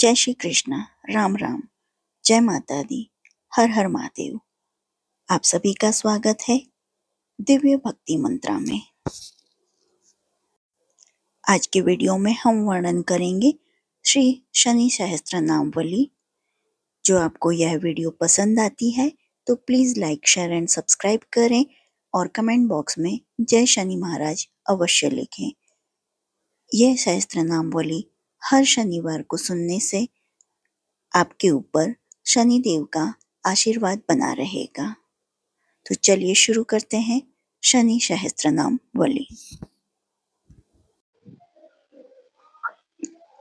जय श्री कृष्ण, राम राम, जय माता दी, हर हर महादेव। आप सभी का स्वागत है दिव्य भक्ति मंत्रा में। आज के वीडियो में हम वर्णन करेंगे श्री शनि सहस्त्र नामवली। जो आपको यह वीडियो पसंद आती है तो please like, share and subscribe करें और कमेंट बॉक्स में जय शनि महाराज अवश्य लिखें। यह सहस्त्र नामवली हर शनिवार को सुनने से आपके ऊपर शनिदेव का आशीर्वाद बना रहेगा। तो चलिए शुरू करते हैं शनि सहस्त्रनाम वली।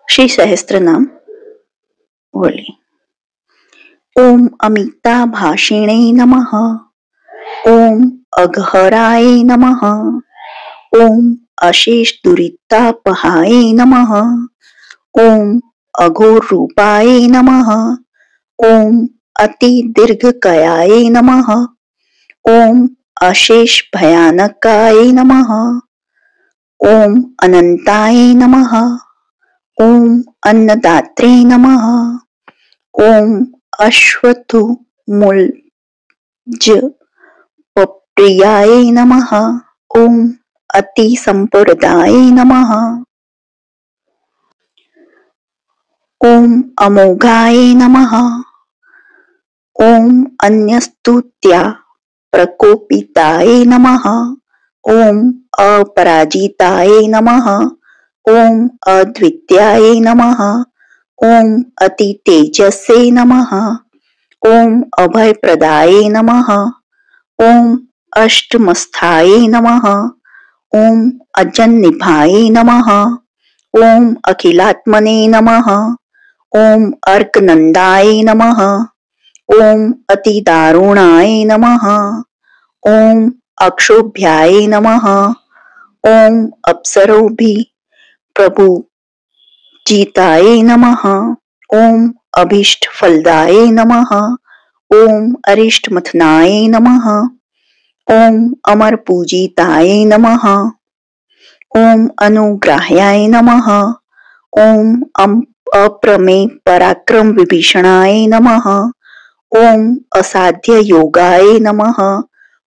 श्री सहस्त्रनाम वली। ओम अमिताभाषिणे नमः। ओम अघहराय नमः। ओम अशेष दुरितापहाय नमः। ओम अघोर रूपाय नमः। ओम अति दीर्घकायाय नमः। ओम अशेष भयानकाय नमः। ओम अनंताय नमः। ओम अन्नदात्रे नमः। ओम अश्वत्थु मूलज प्रियाय नमः। ओम अति संप्रदाय नमः। ओम अमोघाय नमः। ओम अन्यस्तुत्या प्रकोपिताय नमः। ओम अपराजिताय नमः। ओम अद्वितीयाय नमः। ओम अति तेजसे नमः। ओम अभयप्रदाय नमः। ओम अष्टमस्थाय नमः। ओम अजन्निभाय नमः। ओम अखिलात्मने नमः। ओम अर्कनंदाय नमः। ओम अतिदारुणाय नमः। ओम अक्षोभ्याय नमः। ओम अप्सरोभि प्रभु जीताय नमः। ओम अभीष्ट फलदाय नमः। ओम अरिष्ट मथनाय नमः। ओम अमर पूजिताय नमः। ओम अनुग्राह्याय नमः। ओम अप्रमेय पराक्रम विभीषणाय नमः। ओम असाध्य योगाय नमः।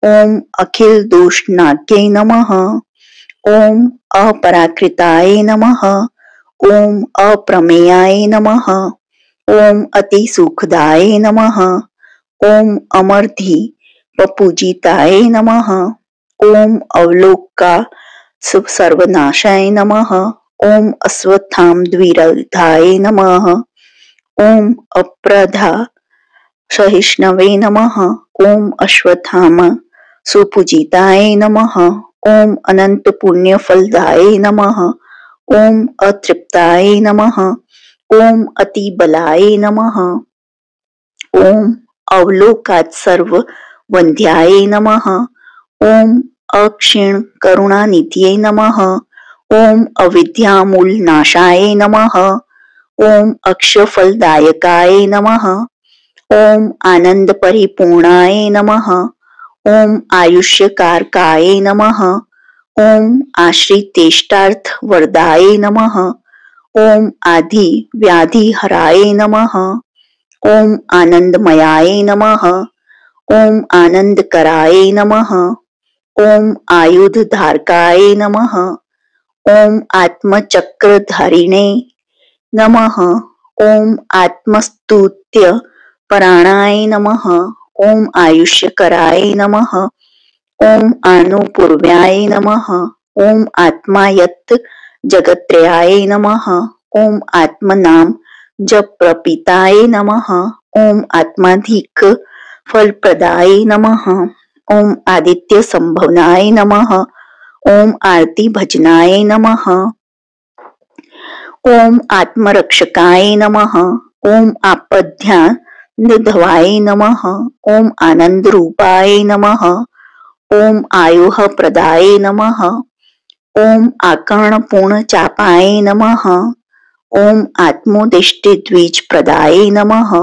ओम अखिल दोषनाज्ञे नमः। ओम अपराकृताय नमः। ओम अप्रमेयाय नमः। ओम अति सुखदाय नमः। ओम अमरधि पूजिताय नमः। ओम अवलोका सर्वनाशाय नमः। ओम अश्वत्थाम द्विरधाय नमः। ओम अप्रधा सहिष्णवे नमः। ओम अश्वत्थाम सुपूजिताय नमः। ओम अनंत पुण्य फलदाय नमः। ओम अतृप्ताय नमः। ओम अति बलाय नमः। ओम अवलोकात् सर्व वंध्याय नमः। ओम अक्षीण करुणानिधये नमः। ओम अविद्यामूल नाशाय नमः। ओम अक्षफलदायकाय नमः। ओम आनंद परिपूर्णाय नमः। ओम आयुष्यकारकाय नमः। ओम आश्रितेष्टार्थ वरदाय नमः। ओम आदि व्याधि हराय नमः। ओम आनंदमयाय नमः। ओम आनंदकराय नमः। ओम आयुध धारकाय नमः। ओम आत्मचक्रधारिणे नमः। ओम आत्मस्तुत्य पराणाय नमः। ओम आयुष्यकराय नमः। ओम आनुपूर्व्याय नमः। ओम आत्मायत जगत्त्रयाय नमः। ओम आत्मनाम जप प्रपिताय नमः। ओम आत्माधिक फलप्रदाय नमः। ओम आदित्य संभवनाय नमः। ओम आरती भजनाय नमः। ओम आत्मरक्षकाय नमः। ओम आपद्यानधवाय नमः। ओम आनंद रूपाय नमः। ओम आयुः प्रदाय नमः। ओम आकर्ण पूर्ण चापाय नमः। ओम आत्मोदिष्टि द्विज प्रदाय नमः।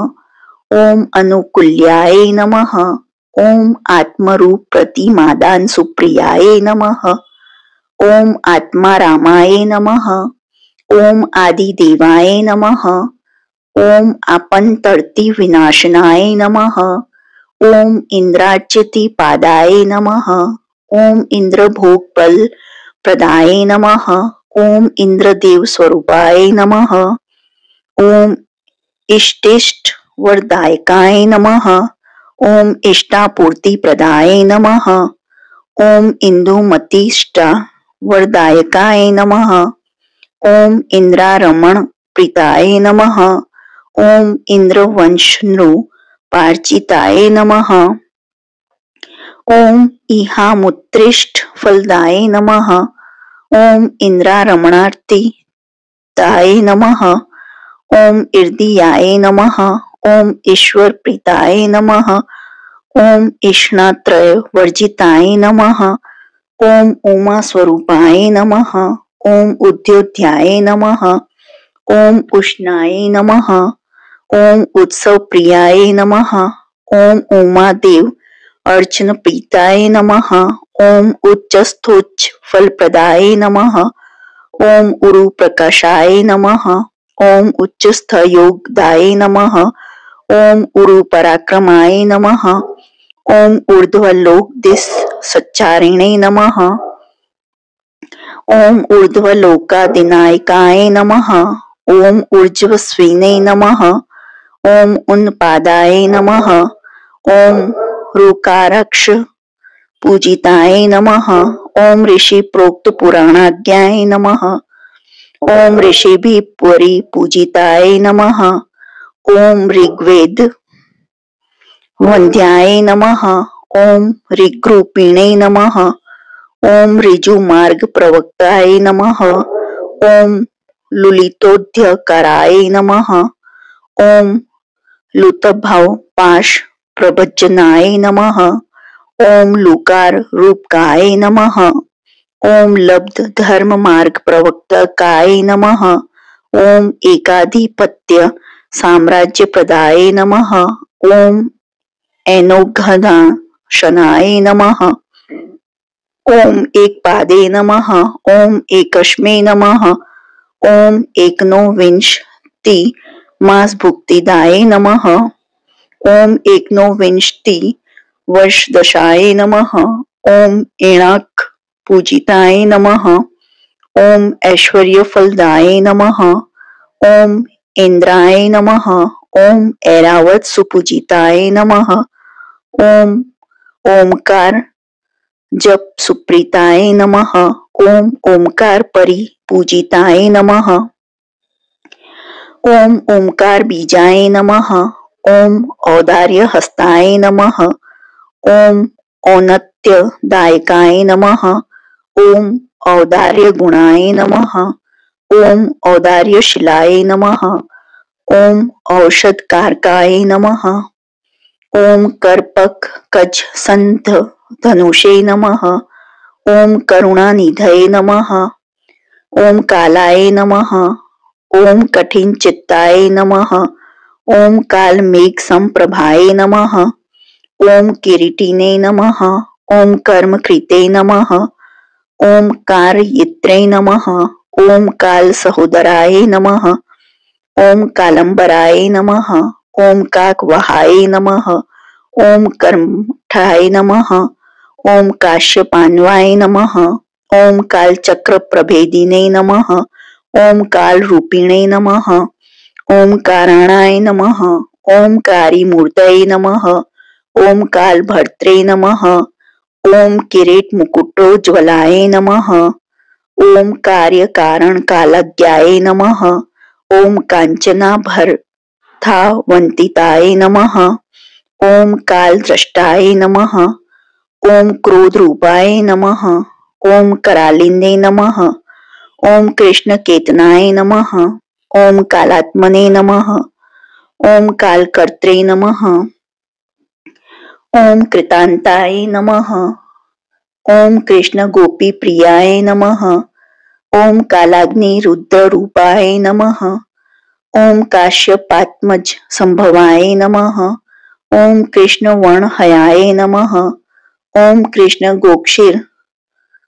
ओम अनुकूल्याय नमः। ओम आत्मरूप प्रतिमादान सुप्रियाय नमः। ओम आत्मा रामाय नमः। ओम आदिदेवाय नमः। ओम आपन तर्ति विनाशनाय नमः। ओम इंद्राच्यति पादाय नमः। ओम इंद्र भोग बल प्रदाय नमः। ओम इंद्रदेव स्वरूपाय नमः। ओम इष्टिष्ट वरदायकाय नमः। ओम इष्टापूर्ति प्रदाय नमः। ओम इंदुमतीष्टा वरदायकाय नमः। ओम इंद्रारमण प्रीताय नमः। ओम इंद्रवंशनृ पार्चिताय नमः। ओम इहामुत्तिष्ठ फलदाय नमः। ओम इंद्रारमणार्तिताय नमः। ओम इर्दियाय नमः। ओम ईश्वर प्रीताय नमः। ओम इष्णात्रय वर्जिताय नमः। ओम उमा स्वरूपाय नमः। ओम उद्योध्याय नमः। ओम उष्णाय नमः। ओम उत्सव प्रियाय नमः। ओम उमादेव अर्चन प्रीताय नमः। ओम उच्चस्थोच्च फलप्रदाय नमः। ओम उरु प्रकाशाय नमः। ओम उच्चस्थ योगदाय नमः। ओम उरु पराक्रमाय नमः। ओम ऊर्ध्वलोक दिस सच्चारिणे नमः। ओम ऊर्ध्वलोकादिनायकाय नमः। ओम ऊर्ध्वस्विने नमः। ओम उन्पादाय नमः। ओम रुकारक्ष पूजिताय नमः। ओम ऋषि प्रोक्त पुराणाज्ञाय नमः। ओम ऋषिभिः परिपूजिताय नमः। ओम ऋग्वेद वंद्याय नमः। ओम ऋग्रूपिणे नमः। ओम ऋजुमार्ग प्रवक्ताय नमः। ओम लुलितोद्यकराय नमः। ओम लुतभाव पाश प्रभजनाय नमः। ओम लुकार रूपकाय नमः। ओम लब्ध धर्म मार्ग प्रवक्तकाय नमः। ओम एकाधिपत्य साम्राज्य प्रदाय नमः। ओम एनोघनाशनाय नमः। ओम एक पादे नमः। ओम एकस्मै नमः। ओम एकनोविंशति मास भुक्तिदाय नमः। ओम एकनोविंशति वर्ष दशाय नमः। ओम एणाक पूजिताय नमः। ओम ऐश्वर्य फलदाय नमः। ओम इंद्राय नमः। ओम ऐरावत सुपूजिताय नमः। ओम ओमकार जप सुप्रीताय नमः। ओम ओमकार परिपूजिताय नमः। ओम ओमकार बीजाय नमः। ओम औदार्य हस्ताय नमः। ओम औन्नत्य दायकाय नमः। ओम औदार्य गुणाय नमः। ओम औदार्य शिलाय नमः। ओम औषध कारकाय नमः। ओम कर्पक कज संध धनुषे नमः। ओम करुणानिधये नमः। ओम कालाय नमः। ओम कठिन चित्ताय नमः। ओम काल मेघ संप्रभाय नमः। ओम किरीटिने नमः। ओम कर्म कृते नमः। ओम कारयित्रे नमः। ओम काल सहोदराय नमः। ओम कालंबराय नमः। ओम काकवाहाय नमः। ओम कर्मठाय नमः। ओम काश्यपान्वाय नमः। ओम कालचक्र प्रभेदिने नमः। ओम काल रूपिणे नमः। ओम कारणाय नमः। ओम कारीमूर्तये नमः। ओम काल भर्त्रे नमः। ओम किरीट मुकुटोज्ज्वलाय नमः। ओम कार्य कारण कालज्ञाय नमः। ओम कांचनाभर वंतिताय नमः। ओम काल दृष्टाय नमः। ओम क्रोध रूपाय नमः। ओम करालिंदे नमः। ओम कृष्ण केतनाय नमः। ओम कालात्मने नमः। ओम कालकर्त्रे नमः। ओम कृतांताय नमः। ओम कृष्ण गोपी प्रियाय नमः। ओम कालाग्नि रुद्र रूपाय नमः। ओम काश्यपात्मज संभवाय नमः। ओम कृष्ण वर्णहयाय नमः। ओम कृष्ण गोक्षीर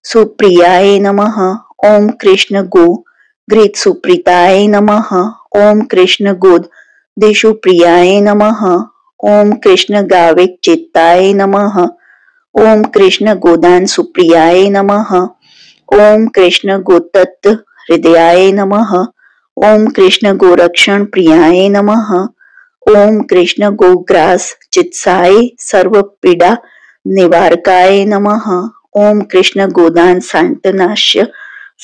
सुप्रियाय नमः। ओम कृष्ण गो घृत सुप्रीताय नमः। ओम कृष्ण गोद दिशुप्रियाय नमः। ओम कृष्ण गाविक चित्ताय नमः। ओम कृष्ण गोदान सुप्रियाय नमः। ओम कृष्ण गोतत्व हृदयाय नमः। ओम कृष्ण गोरक्षण प्रियाय नमः। ओम कृष्ण गोग्रास चित्साय सर्व पीड़ा निवारकाय नमः। ओम कृष्ण गोदान शांतनाश्य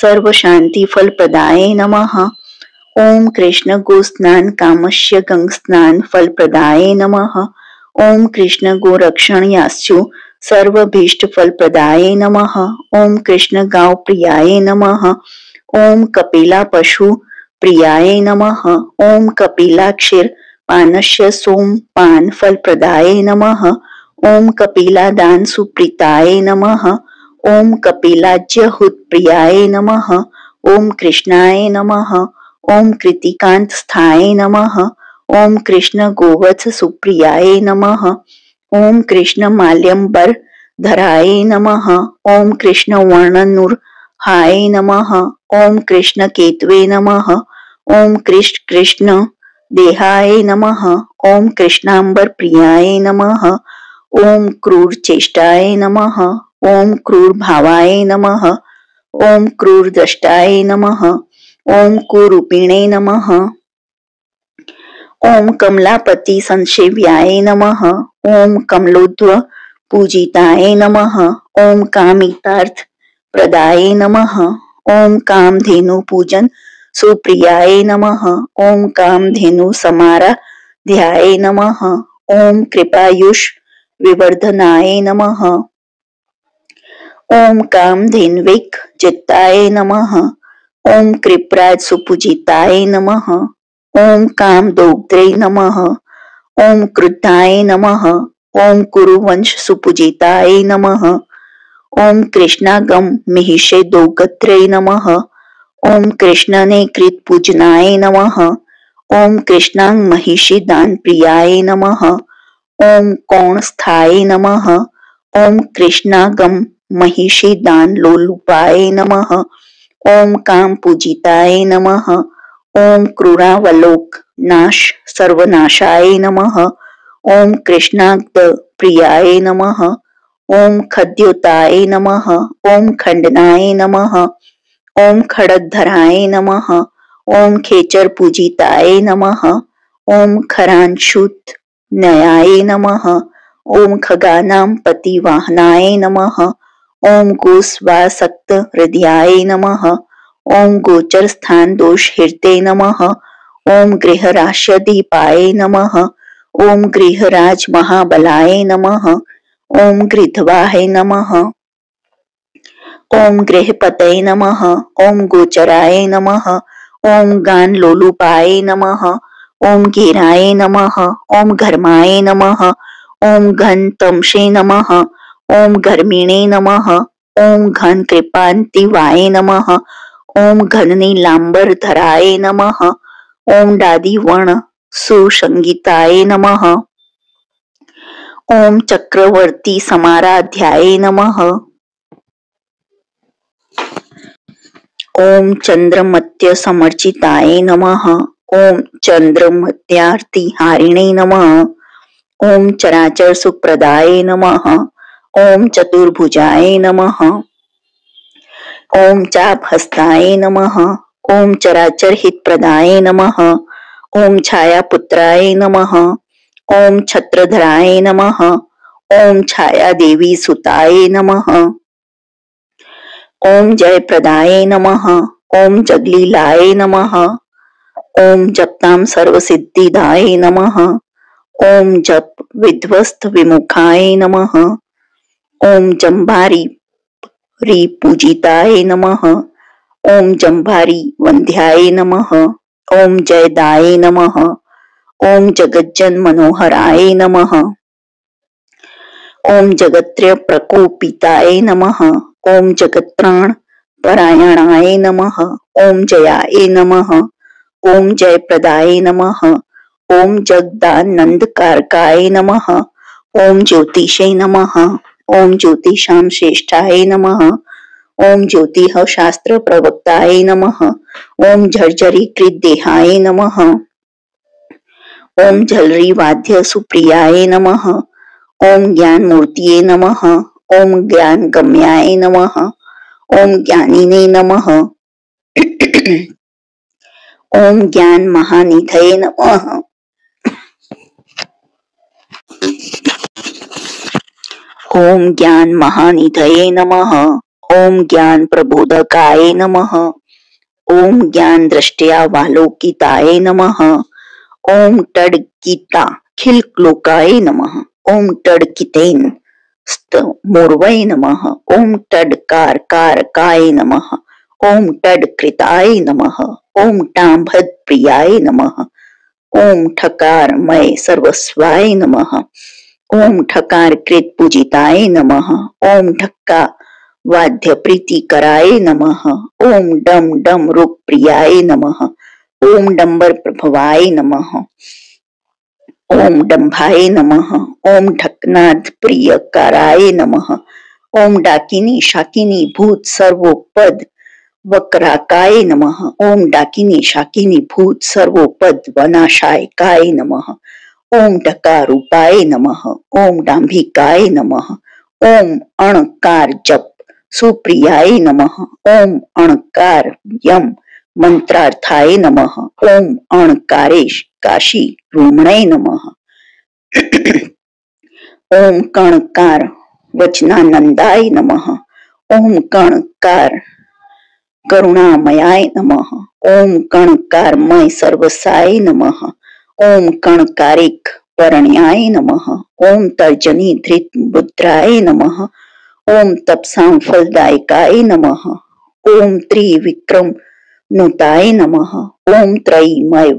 सर्व शांति फल प्रदाय नमः। ओम कृष्ण गो स्नान कामस्य गंग स्नान फल प्रदाय नमः। ओम कृष्ण गो रक्षण यास्यु सर्व भीष्ट फल प्रदाय नमः। ओम कृष्ण गांव प्रियाय नमः। ओम कपिला पशु प्रियाय नमः। ओम कपिला क्षीर पानस्य सोम पान फल प्रदाय नमः। ओम कपिला दान सुप्रीताय नमः। ओम कपिलाज्य हुत प्रियाय नमः। ओम कृष्णाय नमः। ओम कृतिकांत स्थाय नमः। ओम कृष्ण गोवत्स सुप्रियाय नमः। ओम कृष्ण माल्यंबर धराय नमः। ओम कृष्ण वर्णनुर हाय नमः। ओम कृष्ण केतवे नमः। ओम कृष्ण कृष्ण देहाय नमः। ओम कृष्णांबर प्रियाय नमः। ओम क्रूर चेष्टाय नमः। ओम क्रूर भावाय नमः। ओम क्रूर दष्टाय नमः। ओम कुरूपिणे नमः। ओम कमलापति संसेव्याय नमः। ओम कमलोद्व पूजिताय नमः। ओम कामितार्थ प्रदाय नमः। ओम कामधेनु पूजन सुप्रियाय नमः। ओम कामधेनु समारा ध्याय नमः। ओम कृपायुष विवर्धनाय नमः। ओम कामधेन्विक चित्ताय नमः। ओम कृपराज सुपूजिताय नमः। ओम कामदोग्ध्रे नमः। ओम क्रुद्धाय नमः। ओम कुरुवंश सुपूजिताय नमः। ओम कृष्णागम महिषे दोगत्रे नमः। ओम कृष्णने कृत पूजनाय नमः। ओम कृष्णांग महिषी दान प्रियाय नमः। ओम कौण स्थाय नमः। ओम कृष्णागम महिषी दान लोलुपाय नमः। ओम काम पूजिताय नमः। ओम क्रूरावलोक नाश सर्वनाशाय नमः। ओम कृष्णाग्ध प्रियाय नमः। ओम खद्योताय नमः। ओम खंडनाय नमः। ओम खड़गधराय नमः। ओम खेचर पूजिताय नमः। ओम खरांशुत न्याय नमः। ओम खगानां पतिवाहनाय नमः। ओम गोस्वासक्त हृदयाय नमः। ओम गोचर स्थान दोष हृते नमः। ओम गृहराश्य दीपाय नमः। ओम गृहराज महाबलाय नमः। ओम गृध्वाय नमः। ओम गृहपतये नमः। ओम गोचराय नमः। ओम गान लोलुपाय नमः। ओम घेराय नमः। ओम घर्माय नमः। ओम घन तमसे नमः। ओम घर्मिणे नमः। ओम घन कृपांतिवाय नमः। ओम घननी लांबर धराय नमः। ओम डादी वर्ण सुसंगीताय नमः। ओम चक्रवर्ती समाराध्याय नमः। ओम चंद्रमत्य समर्चिताय नमः। ओम चंद्रमत्यार्ति हारिणे नमः। ओम चराचर सुप्रदाय नमः। ओम चतुर्भुजाय नमः। ओम चापहस्ताय नमः। ओम चराचर हितप्रदाय नमः। ओम छायापुत्राय नमः। ओम छत्रधराय नमः। ओम छाया देवी सुताय नमः। ओम जय प्रदाय नमः। ओम जगलीलाय नमः। ओम जपताम सर्वसिद्धिदाय नमः। ओम जप विध्वस्त विमुखाय नमः। ओम जम्भारी पूजिताय नमः। ओम जम्भारी वंध्याय नमः। ओम जयदाय नमः। ओम जगज्जन मनोहराय नमः। ओम जगत्रय प्रकोपिताय नमः। ओम जगत्राण परायणाय नमः। ओम जयाय नमः। ओम जय प्रदाय नमः। ओम जगदानंद कारकाय नमः। ओम ज्योतिषे नमः। ओम ज्योतिषाम श्रेष्ठाय नमः। ओम ज्योतिः शास्त्र प्रवक्ताय नमः। ओम झर्झरी कृत देहाय नमः। ओम झलरी वाद्य सुप्रियाय नमः। ओम ज्ञान मूर्तिये नमः। ओम ज्ञान गम्याय नमः। ओम ज्ञानिने नमः। ओम ज्ञान महानिधये नमः। ओम ज्ञान महानिधये नमः। ओम ज्ञान प्रबोधकाय नमः। ओम ज्ञान दृष्टया वालोकिताय नमः। ओम टडकिता खिलक्लोकाय नमः। ओम टडकितेन स्तमूर्वय नमः। ओम टडकार कारकाय नमः। ओम टडकृताय नमः। ओम टांभद प्रियाय नमः। ओम ठकारमय सर्वस्वाय नमः। ओम ठकार कृत पूजिताय नमः। ओम ठक्का वाद्य प्रीतिकराय नमः। ओम डम डम रूप प्रियाय नमः। ओम डंबर प्रभवाय नमः। ओम डंभाय नमः। ओम ढकनाथ प्रियकाराय नमः। ओम डाकिनी शाकिनी भूत सर्वोपद वक्राकाय नमः। ओम डाकिनी शाकिनी भूत सर्वोपद वनाशाय काय नमः। ओम डकारूपाय नमः। ओम डांभिकाय नमः। ओम अणकार जप सुप्रियाय नमः। ओम अणकार यम मंत्रार्थाय नमः। ओम अणकारेश काशी रूमणे नमः। ओम कणकार वचनानंदाय नमः। ओम कणकार करुणामयाय नमः। ओम कणकारमय सर्वसाय नमः। ओम कणकारिक परण्याय नमः। ओम तर्जनी धृत बुद्राय नमः। ओम तपसां फलदायकाय नमः। ओम त्रिविक्रम नुताय नमः। ओम त्रयीमय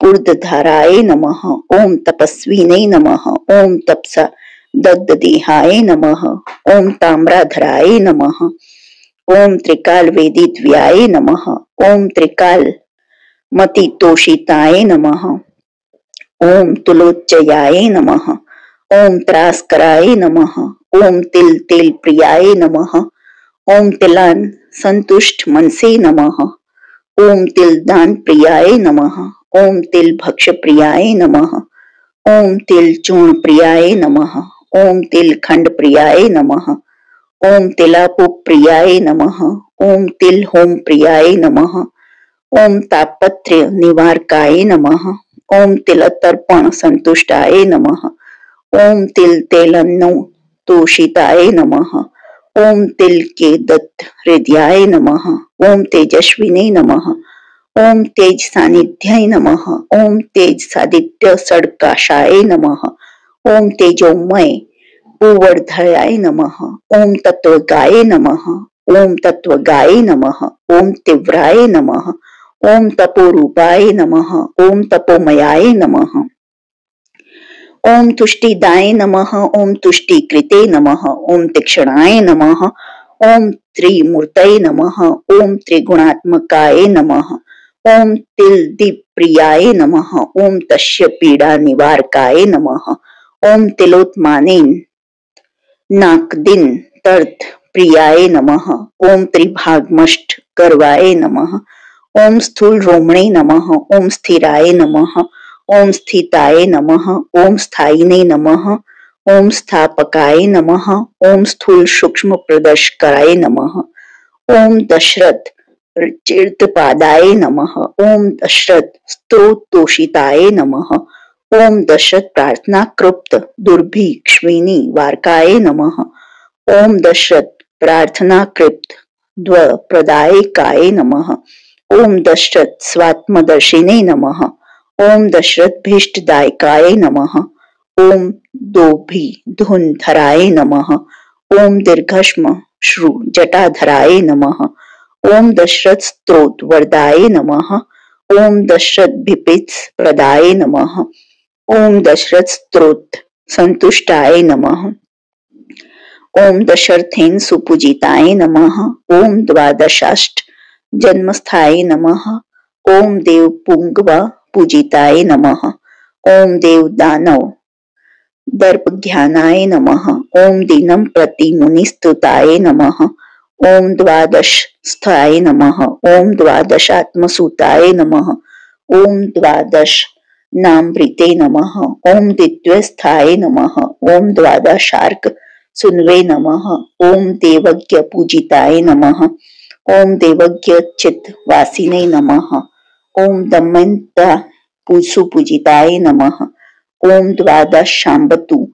पूर्धधाराय नमः। ओम तपस्विने नमः। ओम तपसा दग्धदेहाय नमः। ओम ताम्राधराय नमः। ओम त्रिकाल वेदित व्याय नमः। ओम त्रिकाल मति तोषिताय नमः। ओम तुलोच्चयाय नमः। ओम त्रास्कराय नमः। ओम तिल तिल प्रियाय नमः। ओम तिलान संतुष्ट मनसे नमः। ओम तिलदान प्रियाय नमः। ओम तिल भक्ष प्रियाय नमः। ओम तिल चूर्ण प्रियाय नमः। ओम तिल खंड प्रियाय नमः। ओम तिलापु प्रियाय नमः। ओम तिल होम प्रियाय नमः। ओम तापत्र निवारकाय नमः। ओम तिलतर्पण संतुष्टाय नमः। ओम तिल तेलन्नो तोषिताय नमः। ओम तिल के दत्त हृदयाय नमः। ओम तेजस्विने नमः। ओम तेज सानिध्याय नमः। ओम तेज सादित्य सड़काशाय नमः। ओम तेजोमय पूवर्धयाय नमः। ओम तत्वगाय नमः। ओम तत्वगाय नमः। ओम तीव्राय नमः। ओम तपोरूपाय नमः। ओम तपोमयाय नमः। ओम तुष्टिदाय नमः। ओम तुष्टिकृते नमः। ओम तीक्ष्णाय नमः। ओम त्रिमूर्तये नमः। ओम त्रिगुणात्मकाय नमः। ओम तिलदीप्रियाय नमः। ओम तस्य पीडा निवारकाय नमः। ओम तिलोत्मानेन नाकदिन तर्थ प्रियाय नमः। ओम त्रिभागमष्ट गर्वाय नमः। ओम स्थूल रोमणे नमः। ओम स्थिराय नमः। ओम स्थिताय नमः। ओम स्थायिने नमः। ओम स्थापकाय नमः। ओम स्थूल सूक्ष्म प्रदर्शकाय नमः। ओम दशरथ चिर्तपादाय नमः। ओम दशरथ स्तोत्र तोषिताय नमः। ओम दशरथ प्रार्थना कृप्त दुर्भिक्ष्विनी वारकाय नमः। ओम दशरथ प्रार्थना कृप्त द्व प्रदायकाय नमः। ओम दशरथ स्वात्मदर्शिने नमः। ओम दशरथ भीष्टदायकाय नमः। ओम दोभी धुनधराय नमः। ओम दीर्घश्म श्रु जटाधराय नमः। ओम दशरथ स्तोत्र वरदाय नमः। ओम दशरथ भिपित्स प्रदाय नमः। ओम दशरथ स्तोत्र संतुष्टाय नमः। ओम दशरथेन सुपूजिताय नमः। ओम द्वादशाष्ट जन्मस्थाय नमः। ओम देव पुंगवा पूजिताय नमः। ओम देव दानव दर्प ज्ञानाय नमः। ओम दीनम प्रति मुनिस्तुताय नमः। ओम द्वादश स्थाय नमः। ओम द्वादशात्मसुताय नमः। ओम द्वादश नामृते नमः। ओम द्वितीयस्थाय नमः। ओम द्वादशार्क सुनवे नमः। ओम देवज्ञ पूजिताय नमः। ओम देवज्ञ चित वासिने नमः। ओम दमयंता सुपूजिताय नमः। ओम द्वादश शांबतु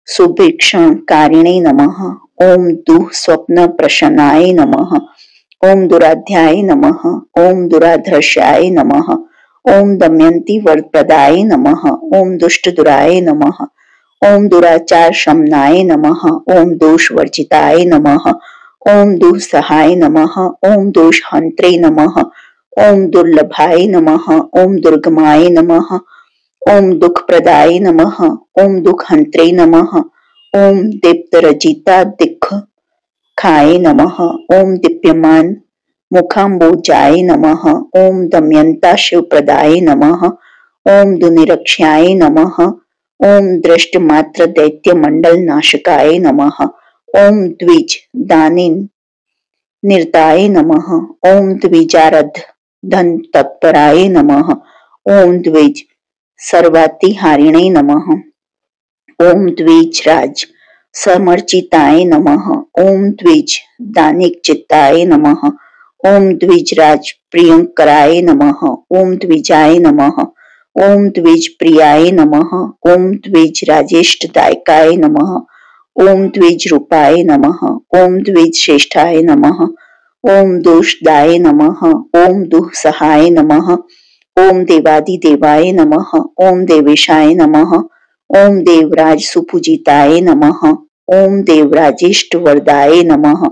सुभिक्षण कारिणे नमः। ओम दुः स्वप्न प्रशनाय नमः। ओम दुराध्याय नमः। ओम दुराधर्ष्याय नमः। ओम दमयंती वरप्रदाय नमः। ओम दुष्ट दुराय नमः। ओम दुराचार शमनाय नमः। ओम दोष वर्जिताय नमः। ओम दुःसहाय नमः। ओम दोष हंत्रे नमः। ओम दुर्लभाय नमः। ओम दुर्गमाय नमः। ओम दुख प्रदाय नमः। ओम दुख हंत्रे नमः। ओम दीप्तरजिता दिख खाए नमः। ओम दीप्यमान मुखाम्बोजाय नमः। ओम दमयंता शिवप्रदाय नमः। ओम दुनिरक्ष्याय नमः। ओम दृष्ट मात्र दैत्य मंडल नाशकाय नमः। ओम द्विज दानिन निर्ताय नमः। ओम द्विजारध धन तत्पराय नमः। ओम द्विज सर्वातिहारिणे नमः। ओम द्विजराज समर्चिताय नमः। ओम द्विज दानिक चित्ताय नमः। ओम द्विजराज प्रियंकराय नमः। ओम द्विजाय नमः। ओम द्विज प्रियाय नमः। ओम द्विज राजेष्टदायकाय नमः। ओम द्विज रूपाय नमः। ओम द्विज श्रेष्ठाय नमः। ओम दोषदाय नमः। ओम दुःसहाय नमः। ओम देवादिदेवाय नमः। ओम देवेशाय नमः। ओम देवराज सुपूजिताय नमः। ओम देवराजिष्ट वरदाय नमः।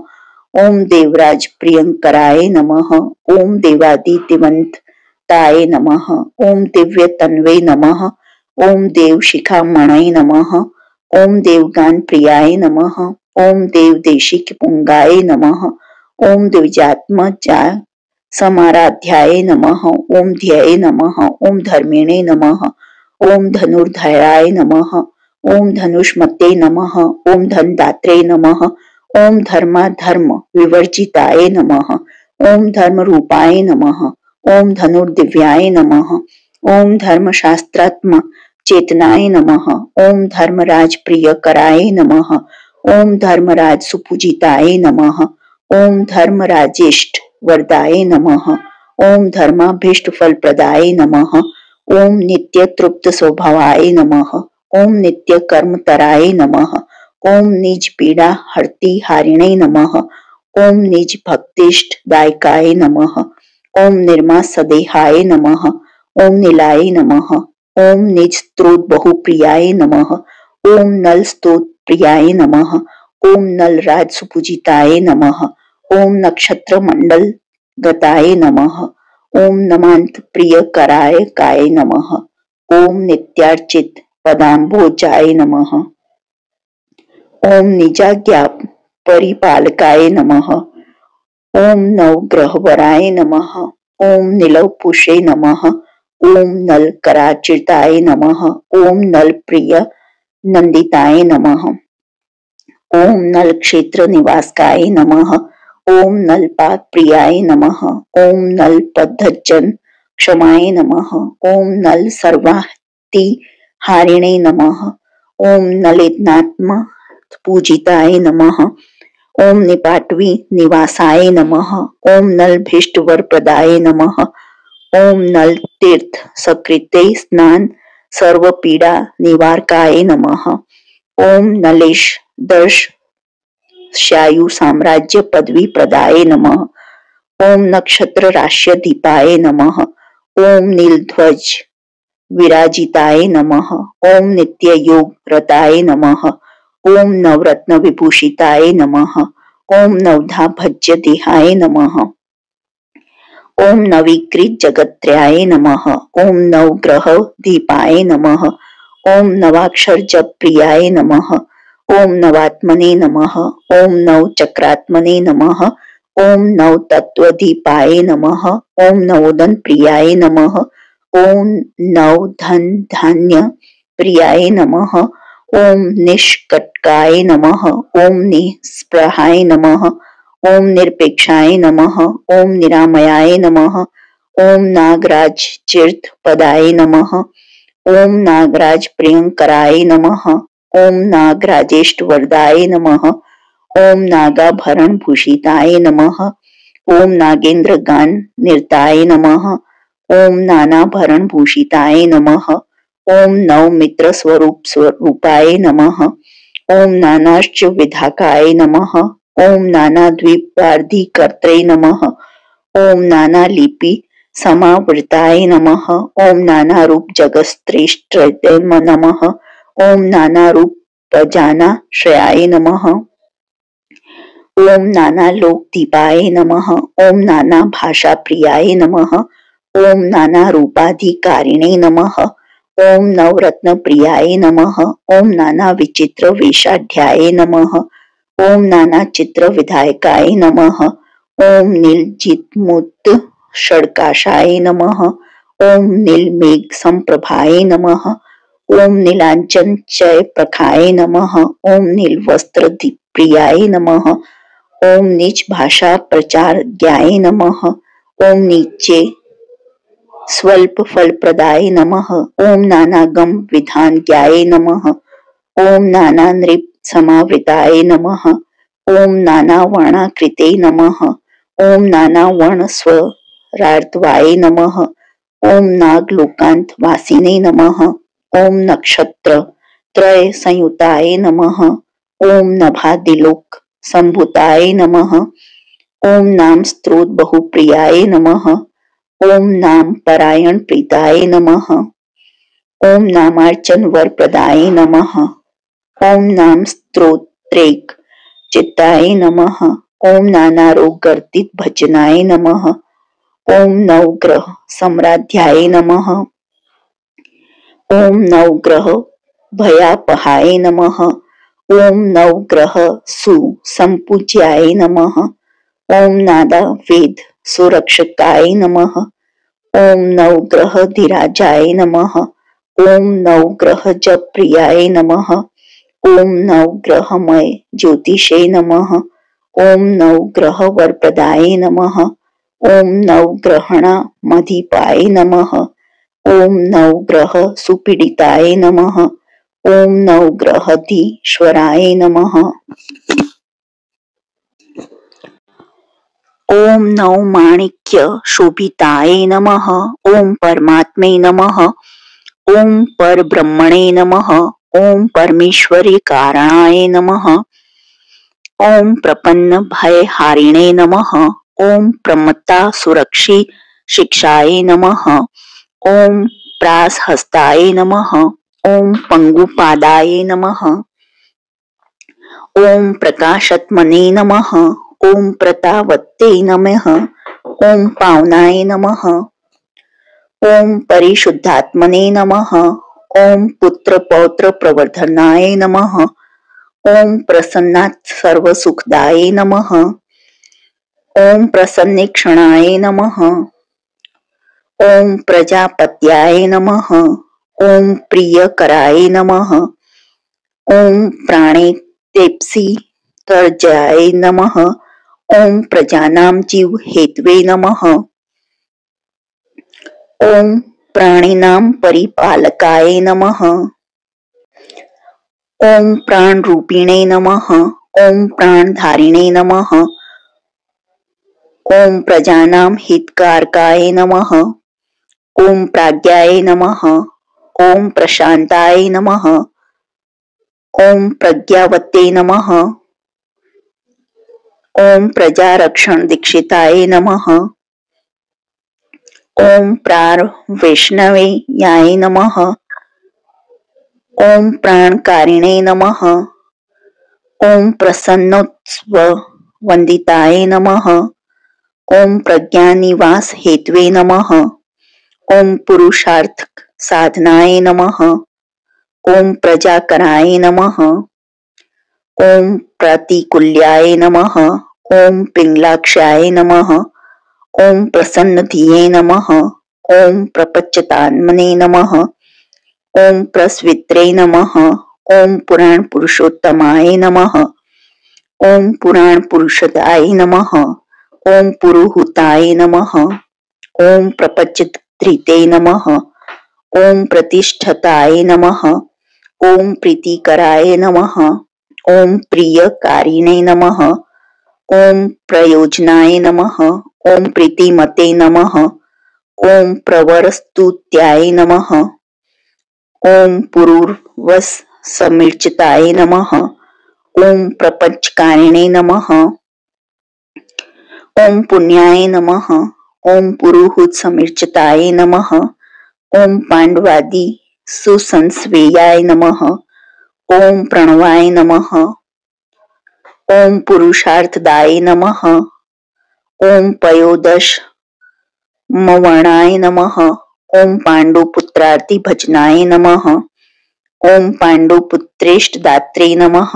ओम देवराज प्रियंकराय नमः। ओम देवादिदेवंताय नमः। ओम दिव्य तन्वे नमः। ओम देव शिखामणय नमः। ओम देवगान प्रियाय नमः। ओम देवदेशिक पुंगाय नमः। ओम द्विजात्मजा समाराध्याय नमः। ओम ध्यये नमः। ओम धर्मिणे नमः। ओम धनुर्धराय नमः। ओम धनुष्मते नमः। ओम धनदात्रे नमः। ओम धर्माधर्म विवर्जिताय नमः। ओम धर्म रूपाय नमः। ओम धनुर्दिव्याय नमः। ओम धर्मशास्त्रात्म चेतनाय नमः। ओम धर्मराज प्रियकराय नमः। ओम धर्मराज सुपूजिताय नमः। ओम धर्मराजिष्ट वरदाय नमः। ओम धर्माभीष्ट फल प्रदाय नमः। ओम नित्य तृप्त स्वभावाय नमः। ओम नित्य कर्मतराय नमः। ओम निज पीड़ा हरति हारिणे नमः। ओम निज भक्तिष्ट दायकाय नमः। ओम निर्मा सदेहाय नमः। ओम नीलाय नमः। ओम निज स्त्रोत बहुप्रियाय नमः। ओम नल स्तोत प्रियाय नमः। ओम नल राज सुपूजिताय नमः। ओम नक्षत्र मंडल गताय नमः। ओम नमांत प्रिय कराय काय नमः। ओम नित्यार्चित पदाम्भोजाय नमः। ओम निजाज्ञा परिपालकाय नमः। ओम नवग्रहवराय नमः। ओम नीलवपुषे नमः। ओम नल कराचिताय नमः। ओम नल प्रिय नंदिताय नमः। ओम नल क्षेत्र निवासकाय नमः। ओम नलपात प्रियाय नमः। ओम नल पद्धजन क्षमाय नमः। ओम नल सर्वाति हारिणे नमः। ओम नलिनात्मा पूजिताय नमः। ओम निपाटवी निवासाय नमः। ओम नल भीष्ट वर प्रदाय नमः। ओम नल तीर्थ सकृते स्नान सर्व पीड़ा निवारकाय नमः। ओम नलेश दर्श शायु साम्राज्य पदवी प्रदाय नमः। ओम नक्षत्र राश्य दीपाय नमः। ओम नीलध्वज विराजिताय नमः। ओम नित्य योग रताय नमः। ओम नवरत्न विभूषिताय नमः। ओम नवधा भज्य देहाय नमः। ओम नवीकृत जगत्र्याय नमः। ओम नवग्रह दीपाय नमः। ओम नवाक्षर जप प्रियाय नमः। ओम नवात्मने नमः। ओम नव चक्रात्मने नमः। ओम नव तत्वदीपाय नमः। ओम नवोदन प्रियाय नमः। ओम नव धन धान्य प्रियाय नमः। ओम निष्कटकाय नमः। ओम निस्पृहाय नमः। ओम निरपेक्षाय नमः। ओम निरामयाय नमः। ओम नागराज चिर्त पदाय नमः। ओम नागराज प्रियंकराय नमः। ओम नागराजेष्टवरदाय नमः। ओम नागाभरण भूषिताय नमः। ओम नागेंद्र गान निर्ताय नमः। ओम नानाभरण भूषिताय नमः। ओम नवमित्र स्वरूपाय नमः। ओम नानाश्च विधाकाय नमः। ओम नानाद्वीपार्धिकर्त्रे नमः। ओम नानालिपि समावृताय नमः। ओम नानारूप जगत्श्रेष्ठाय नमः। ओम नानारूपजानाश्रयाय नमः। ओम नानालोकदीपाय नमः। ओम नाना भाषा प्रियाय नमः। ओम नानारूपाधिकारिणे नमः। ओम नवरत्न प्रियाय नमः। ओम नाना विचित्र वेशाढ्याय नमः। ओम नाना चित्र विधायकाय नमः। ओम नीलजितमुक्त षडकाशाय नमः। ओम नीलमेघ संप्रभाय नमः। ओम नीलांचन चय प्रखाय नमः। ओम नीलवस्त्र प्रियाय नमः। ओम नीच भाषा प्रचार ज्ञाय नमः। ओम नीचे स्वल्प फल प्रदाय नमः। ओम नानागम विधान ज्ञाय नमः। ओम नाना नृप समावृताय नमः। ओम नाना वर्णाकृते नमः। ओम नाना वर्ण स्वरार्तवाय नमः। ओम नागलोकांत वासिने नमः। ओम नक्षत्र त्रय संयुताय नमः। ओम नभादिलोक संभूताय नमः। ओम नाम स्त्रोत बहुप्रियाय नमः। ओम नाम परायण प्रीताय नमः। ओम नामार्चन वर प्रदाय नमः। ओम नाम स्तोत्रेक चित्ताय नमः। ओम नाना रोग गर्दित भजनाय नमः। ओम नवग्रह सम्राध्याय नमः। ओम नवग्रह भयापहाय नमः। ओम नवग्रह सुसंपूज्याय नमः। ओम नादा वेद सुरक्षकाय नमः। ओम नवग्रह धीराजाय नमः। ओम नवग्रह जप प्रियाय नमः। ओम नवग्रहमय ज्योतिषे नमः। ओम नवग्रह वरप्रदाय नमः। ओम नवग्रहणा मधिपाय नमः। ओम नवग्रह सुपीडिताय नमः। ओम नवग्रहधीश्वराय नमः। ओम नवमाणिक्य शोभिताय नमः। ओम परमात्मे नमः। ओम परब्रह्मणे नमः। ओम परमेश्वरी कारणाय नमः। ओम प्रपन्न भयहारिणे नमः। ओम प्रमत्ता सुरक्षी शिक्षाय नमः। ओम प्रासहस्ताय नमः। ओम पंगुपादाय नमः। ओम प्रकाशत्मने नमः। ओम प्रतावत्ते नमः। ओम पावनाय नमः। ओम परिशुद्धात्मने नमः। ओम पुत्र पौत्र प्रवर्धनाय नमः। ओम प्रसन्नात् सर्वसुखदाय नमः। ओम प्रसन्नेक्षणाय नमः। ओम प्रजापत्याय नमः। ओम प्रियकराय नमः। ओम प्राणेतेप्सि तर्जाय नमः। ओम प्रजानां जीव हेतवे नमः। ओम प्राणिनां परिपालकाय नमः। ओम प्राण रूपिणे नमः। ओम प्राणधारिणे नमः। ओम प्रजानां हितकारकाय नमः। ओम प्राज्ञाय नमः। ओम प्रशांताय नमः। ओम प्रज्ञावते नमः। ओम प्रजारक्षण दीक्षिताय नमः। ओम प्राण वैष्णवे याय नमः। ओम प्राणकारिणे नमः। ओम प्रसन्नोत्सव वंदिताय नमः। ओम प्रज्ञानिवास हेतवे नमः। ओम पुरुषार्थ साधनाय नमः। ओम प्रजाकराय नमः। ओम प्रतिकुल्याय नमः। ओम पिंगलाक्षाय नमः। ओम प्रसन्नधिये नमः। ओम प्रपच्यतात्मने नमः। ओम प्रस्वित्रे नमः। ओम पुराण पुरुषोत्तमाय नमः। ओम पुराण पुरुषदाय नमः। ओम पुरुहूताय नमः। ओम प्रपच्यधृते नमः। ओम प्रतिष्ठताय नमः। ओम प्रीतिकराय नमः। ओम प्रियकारिणे नमः। ओम प्रयोजनाय नमः। ओम प्रीतिमते नमः। ओम प्रवरस्तुत्याय नमः। ओम पुरूर्वस समीर्चिताय नमः। ओम प्रपंचकारिणे नमः। ओम पुण्याय नमः। ओम पुरुहूत समीर्चिताय नमः। ओम पांडवादि सुसंस्वेयाय नमः। ओम प्रणवाय नमः। ओम पुरुषार्थदाय नमः। ओम पयोदश मवर्णाय नमः। ओम पांडुपुत्रार्ति भजनाय नमः। ओम पांडुपुत्रेष्टदात्रे नमः।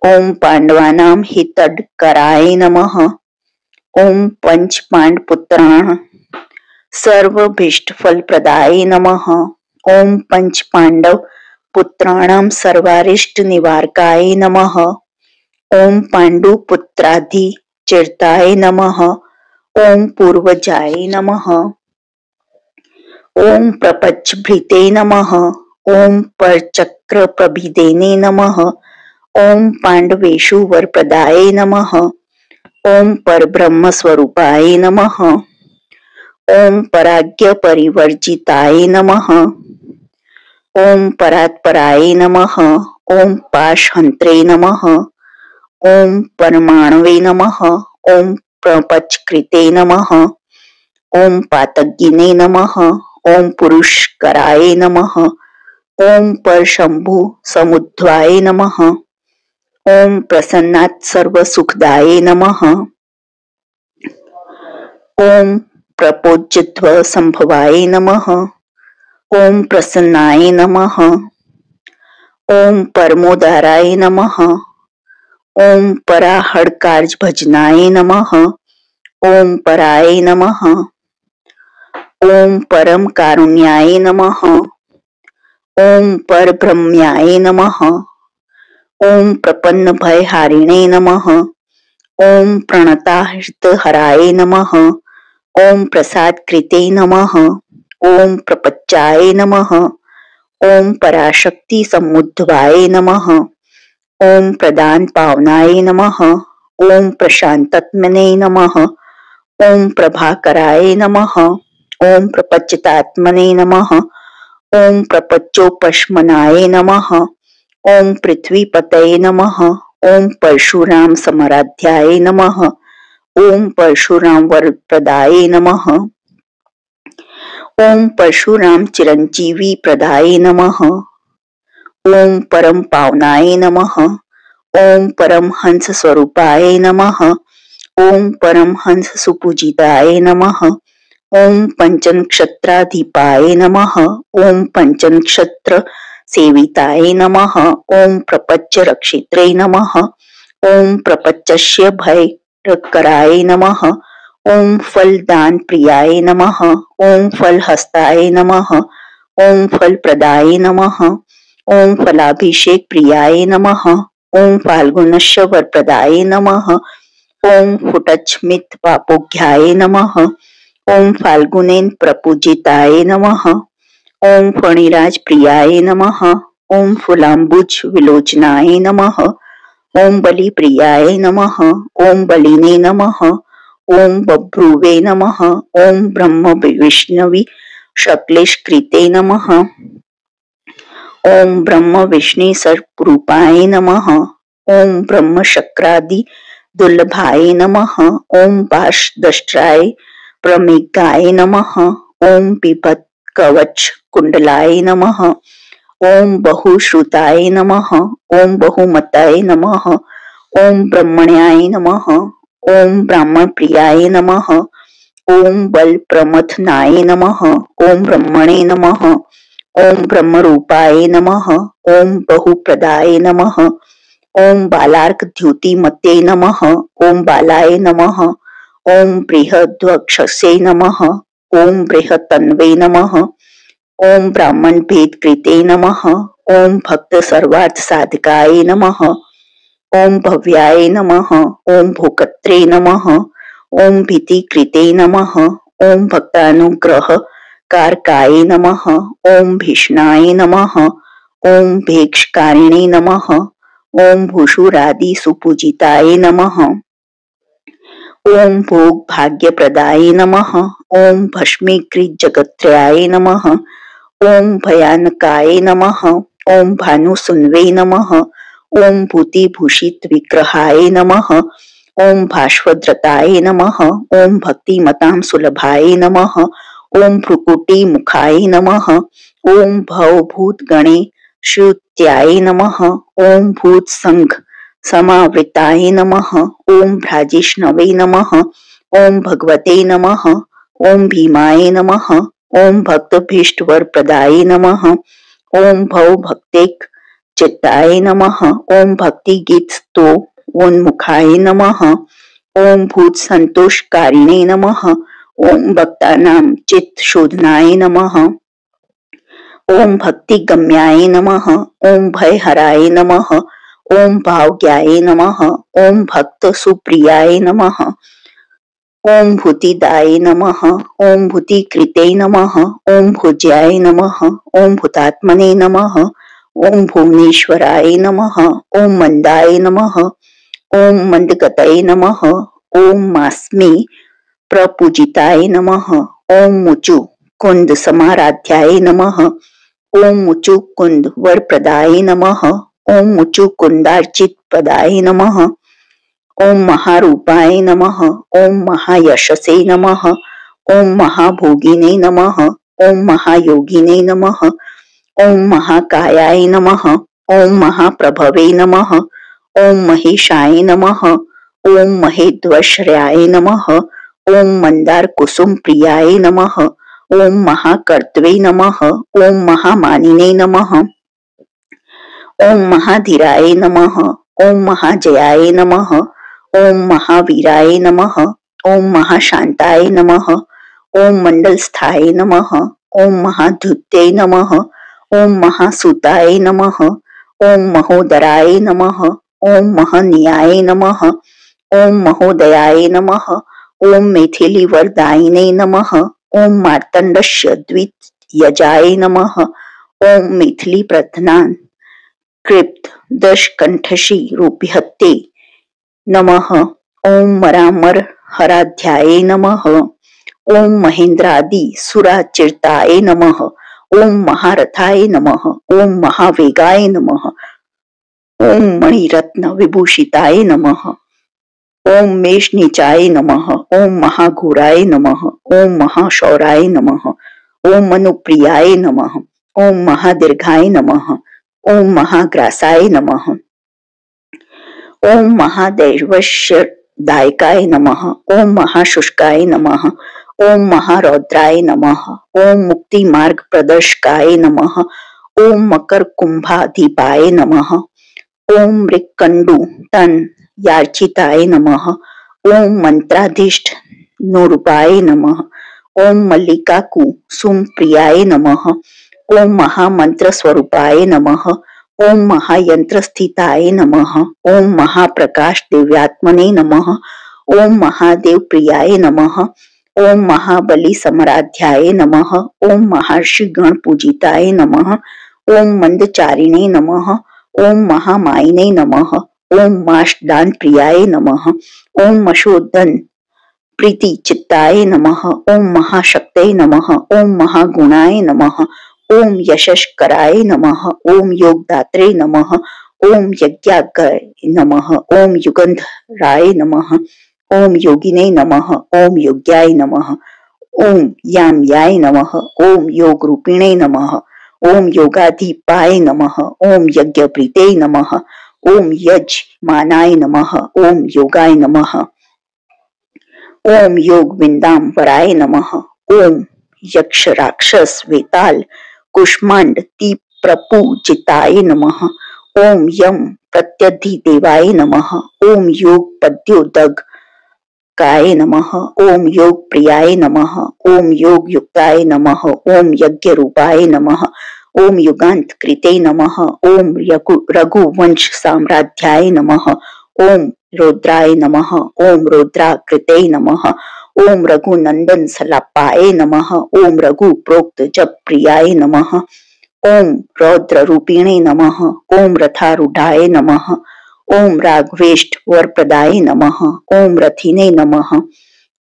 ओम पांडवानां हितडकराय नमः। ओम पंच पांडपुत्राण सर्वभीष्टफलप्रदाय नमः। ओम पंच पांडव पुत्राणां सर्वारिष्ट निवारकाय नमः। ओम पांडुपुत्राधि चिरताय नमः। ओम पूर्वजाय नमः। ओम प्रपंचभृते नमः। ओम परचक्र प्रभिदेने नमः। ओम पांडवेषु वरप्रदाय नमः। ओम परब्रह्म स्वरूपाय नमः। ओम पराज्ञ परिवर्जिताय नमः। ओम परात्पराय नमः। ओम पाशहंत्रे नमः। ओम परमाणवे नमः। ओम प्रपंचकृते नमः। ओम पातज्ञिने नमः। ओम पुरुषकराय नमः। ओम परशंभु समुद्ध्वाय नमः। ओम प्रसन्नात् सर्वसुखदाय नमः। ओम प्रपोज्यध्व संभवाय नमः। ओम प्रसन्नाय नमः। ओम परमोदाराय नमः। ओम पराहड़कार्ज भजनाय नमः। ओम पराय नमः। ओम परम कारुण्याय नमः। ओम परब्रह्म्याय नमः। ओम प्रपन्न भयहारिणे नमः। ओम प्रणताहृतहराय नमः। ओम प्रसादकृते नमः। ओम प्रपच्चाय नमः। ओम पराशक्ति समुद्भवाय नमः। ओम प्रदान पावनाय नमः। ओम प्रशांतात्मने नमः। ओम प्रभाकराय नमः। ओम प्रपच्चितात्मने नमः। ओम प्रपच्चोपशमनाय नमः। ओम पृथ्वीपतये नमः। ओम परशुराम समराध्याय नमः। ओम परशुराम वरप्रदाय नमः। ओम परशुराम चिरंजीवी प्रदाय नमः। ओम परम पावनाय नमः। ओम परमहंस स्वरूपाय नमः। ओम परमहंस सुपूजिताय नमः। ओम पंचन क्षत्राधिपाय नमः। ओम पंचन क्षत्र सेविताय नमः। ओम प्रपच्च रक्षित्रे नमः। ओम प्रपच्चस्य भयकराय नमः। ओम फलदान प्रियाय नमः। ओम फलहस्ताय नमः। ओम फलप्रदाय नमः। ओम फलाभिषेक प्रियाय नमः। ओम फाल्गुनस्य वरप्रदाय नमः। ओम फुटच्छमित पापोघ्याय नमः। ओम फाल्गुनेन प्रपूजिताय नमः। ओम फणिराज प्रियाय नमः। ओम फुलाम्बुज विलोचनाय नमः। ओम बलि प्रियाय नमः। ओम बलिने नमः। ओम बभ्रुवे नमः। ओम ब्रह्म विष्णवी शक्लेशकृते नमः। ओम ब्रह्म विष्णु सर्वरूपाय नमः। ओम ब्रह्म शक्रादि दुर्लभाय नमः। ओम पाशदष्ट्राय प्रमेगाय नमः। ओम पिबत कवच कुंडलाय नमः। ओम बहुश्रुताय नमः। ओम बहुमताय नमः। ओम ब्रह्मण्याय नमः। ओम ब्राह्मण प्रियाय नमः। ओम बल प्रमथनाय नमः। ओम ब्रह्मणे नमः। ओम ब्रह्मरूपाय नमः। ओम बहुप्रदाय नमः। ओम बालार्क द्युतिमते नमः। ओम बालाय नमः। ओम बृहद्वक्षसे नमः। ओम बृहत्तन्वे नमः। ओम ब्राह्मण भेद कृते नमः। ओम भक्त सर्वार्थ साधकाय नमः। ओम भव्याय नमः। ओम भोक्त्रे नमः। ओम भीति कृते नमः। ओम भक्तानुग्रह कारकाय नमः। ओम भीष्णाय नमः। ओम भेक्षकारिणे नमः। ओम भूषुरादि सुपूजिताय नमः। ओम भोग भाग्यप्रदाय नमः। ओम भस्मीकृत जगत्त्रयाय नमः। ओम भयानकाय नमः। ओम भानुसुन्वे नमः। ओम भूतिभूषित विग्रहाय नमः। ओम भास्वद्रताय नमः। ओम भक्तिमतां सुलभाय नमः। ओम भ्रुकुटी मुखाय नमः। ओम भवभूत गणेशुत्याय नमः। ओम भूत संघ समावृताय नमः। ओम भ्राजिष्णवे नमः। ओम भगवते नमः। ओम भीमाय नमः। ओम भक्तभीष्ट वर प्रदाय नमः। ओम भव भक्तेक चित्ताय नमः। ओम भक्ति गीत स्तो उन्मुखाय नमः। ओम भूत संतोषकारिणे नमः। ओम भक्तानां चित्त शोधनाय नमः। ओम भक्ति गम्याय नमः। ओम भयहराय नमः। ओम भावज्ञाय नमः। ओम भक्त सुप्रियाय नमः। ओम भूतिदाय नमः। ओम भूतिकृते नमः। ओम भुज्याय नमः। ओम भूतात्मने नमः। ओम भुवनेश्वराय नमः। ओम मंदाय नमः। ओम मंदगतये नमः। ओम मास्मि प्रपूजिताय नमः। ओम मुचु कुंद समाराध्याय नमः। ओम मुचु कुंद वरप्रदाय नमः। ओम मुचु कुंदार्चित पदाय नमः। ओम महारूपाय नमः। ओम महायशसे नमः। ओम महाभोगिने नमः। ओम महायोगिने नमः। ओम महाकायाय नमः। ओम महाप्रभवे नमः। ओम महेशाय नमः। ओम महेद्वर्श्याय नमः। ओम मंदार कुसुम प्रियाय नमः। ओम महाकर्तवे नमः। ओम महामानिने नमः। ओम महाधीराय नमः। ओम महाजयाय नमः। ओम महावीराय नमः। ओम महाशांताय नमः। ओम मंडलस्थाय नमः। ओम महाधुत्ये नमः। ओम महासुताय नमः। ओम महोदराय नमः। ओम महनीयाय नमः। ओम महोदयाय नमः। ओम मैथिली वरदायिने नमः। ओम मार्तंडस्य द्वितयजाय नमः। ओम मैथिली प्रधान कृप्त दशकंठशी रूपिहत्ते नमः। ओम मरामर हराध्याय नमः। ओम महेंद्रादि सुराचिरताय नमः। ओम महारथाय नमः। ओम महावेगाय नमः। ओम मणिरत्न विभूषिताय नमः। ओम मेषनीचाय नमः। ओम महाघोराय नमः। ओम महाशौराय नमः। ओम मनुप्रियाय नमः। ओम महादीर्घाय नमः। ओम महाग्रासाय नमः। ओम महादैवश्यदायकाय नमः। ओम महाशुष्काय नमः। ओम महारौद्राय नमः। ओम मुक्ति मार्ग प्रदर्शकाय नमः। ओम मकर कुंभाधिपाय नमः। ओम मृक्कंडु तन यार्चिताय नमः। ओम मंत्राधीष्ट नूरूपाय नमः। ओम मल्लिकाकु सुमप्रियाय नमः। ओम महामंत्र स्वरूपाय नमः। ओम महायंत्र स्थिताय नमः। ओम महाप्रकाश दिव्यात्मने नमः। ओम महादेव प्रियाय नमः। ओम महाबली समराध्याय नमः। ओम महर्षि गण पूजिताय नमः। ओम मंदचारिणे नमः। ओम महामायिने नमः। ओम माष्टदान प्रियाय नमः। ओम मशोदन प्रीति चित्ताय नमः। ओम महाशक्ते नमः। ओम महागुणाय नमः। ओम यशस्कराय नमः। ओम योगदात्रे नमः। ओम यज्ञाग्राय नमः। ओम युगंधराय नमः। ओम योगिने नमः। ओम योग्याय नमः। ओम याम्याय नमः। ओम योग रूपिणे नमः। ओम योगाधिपाय नमः। ओम यज्ञप्रीते नमः। ओम यजमानाय नमः। ओम योगाय नमः। ओम योग विंदांबराय नमः। ओम यक्ष राक्षस वेताल कुष्मांड प्रपूजिताय नमः। ओम यम प्रत्यधिदेवाय नमः। ओम योग पद्योदग काय नमः। ओम योग प्रियाय नमः। ओम योग युक्ताय नमः। ओम यज्ञ रूपाय नमः। ओम युगांत कृते नमः। ओम रघुवंश साम्राध्याय नमः। ओम रुद्राय नमः। ओम रुद्राकृते नमः। ओम रघुनंदन सलापाय नमः। ओम रघु प्रोक्त जप प्रियाय नमः। ओम रौद्र रूपिणे नमः। ओम रथारूढ़ाय नमः। ओम राघवेष्ट वरप्रदाय नमः। ओम रथिने नमः।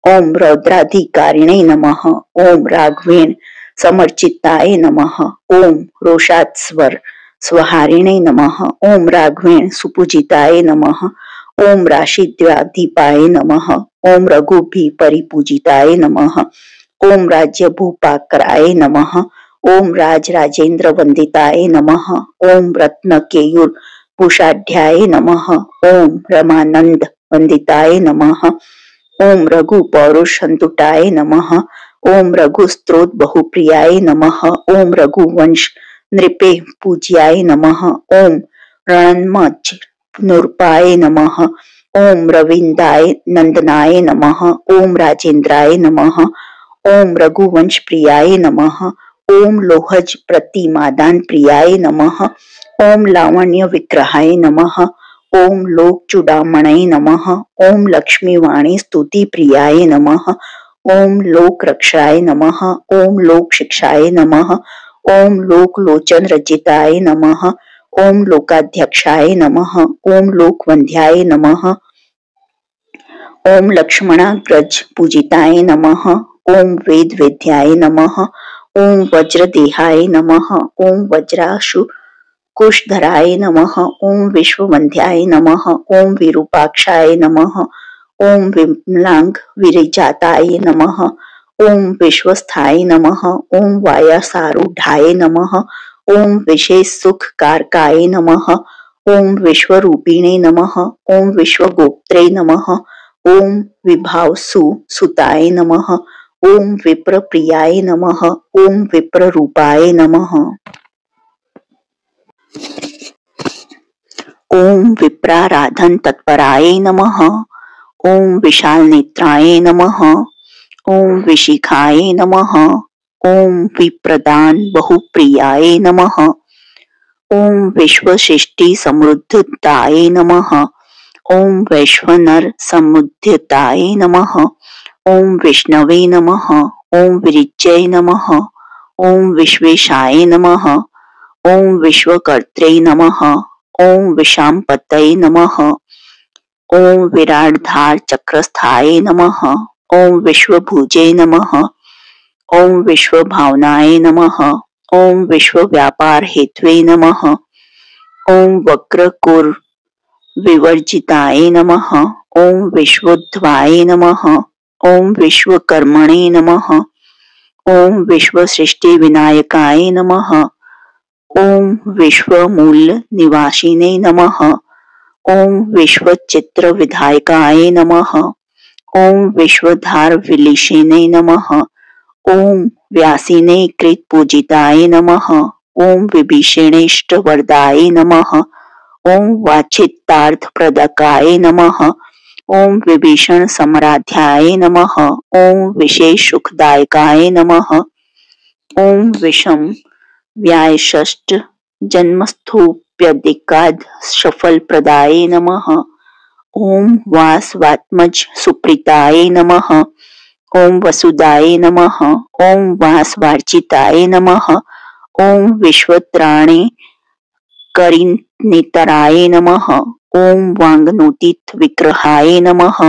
ओम रौद्राधिकारिणे नमः। ओम राघवेण समर्चिताय नमः। ओम रोषात्स्वर स्वहारिणे नमः। ओम राघवेण सुपूजिताय नमः। ओम राशिद्वाधिपाय नमः। ओम रघुभी परिपूजिताय नमः। ओम राज्य भूपाकराय नमः। ओम राज राजेंद्र वंदिताय नमः। ओम रत्न केयूर भूषाढ्याय नमः। ओम रमानंद वंदिताय नमः। ओम रघु पौरुष संतुटाय नमः। ओम रघु स्त्रोत बहुप्रियाय नमः। ओम रघु वंश नृपे पूज्याय नमः। ओम रणन्मच नूर्पाय नमः। ओम रविंदाय नंदनाय नमः। ओम राजेंद्राय नमः। ओम रघुवंश प्रियाय नमः। ओम लोहज प्रतिमादान प्रियाय नमः। ओम लावण्य विग्रहाय नमः। ओम लोक चूड़ामणय नमः। ओम लक्ष्मी वाणी स्तुति प्रियाय नमः। ओम लोक रक्षाय नमः। ओम लोक शिक्षाय नमः। ओम लोक लोचन रचिताय नमः। ओम लोकाध्यक्षाय नमः। ओम लोक वंध्याय नमः। ओम लक्ष्मणाग्रज पूजिताय नमः। ओम वेद वेद्याय नमः। ओम वज्रदेहाय नमः। ओम वज्राशु कुशधराय नमः। ओम विश्ववंध्याय नमः। ओम विरूपाक्षाय नमः। ओम विमलांग विरिजाताय नमः। ओम विश्वस्थाय नमः। ओम वायासारूढ़ाय नमः। ओम विशेष सुख कारकाय नमः। ओम विश्वरूपिणे नमः। ओम विश्वगोप्त्रे नमः। ओम विभावसु सुताय नमः। ओम विप्र प्रियाय नमः। ओम विप्र रूपाय नमः। ओम विप्राराधन तत्पराय नमः। ओम विशाल नेत्राय नमः। ओम विशिखाय नमः। ओम विप्रदान बहुप्रियाय नमः। ओम विश्वशिष्टि समृद्धताय नमः। ओम वैश्वनर समुद्यताय नमः। ओम विष्णवे नमः। ओम विरिच्यै नमः। ओम विश्वेशाय नमः। ओम विश्वकर्त्रे नमः। ओम विशाम्पतये नमः। ओम विराटधार चक्रस्थाय नमः। ओम विश्वभुजे नमः। ओम विश्वभावनाय नमः। ओम विश्वव्यापार हेत्वे नमः। ओम वक्रकुर विवर्जिताय नमः। ओम विश्वोद्भवाय नमः। ओम विश्वकर्मणे नमः। ओम विश्वसृष्टि विनायकाय नमः। ओम विश्वमूल निवासिने नमः। ओम विश्वचित्र विधायकाय नमः। ओम विश्वधार विलिशिने नमः। ओम व्यासिने कृत पूजिताय नमः। ओम विभीषणेष्ट वरदाय नमः। ओम वाचितार्थ प्रदकाय नमः। ओम विभीषण समराध्याय नमः। ओम विशेष सुखदायकाय नमः। ओम विषम व्यायषष्ट जन्मस्थोप्यधिकाद सफल प्रदाय नमः। ओम वासवात्मज सुप्रीताय नमः। ओम वसुदाय नमः। ओम वासवार्चिताय नमः। ओम विश्वत्राणे करिनितराय नमः। ओम वांगनोदित विग्रहाय नमः।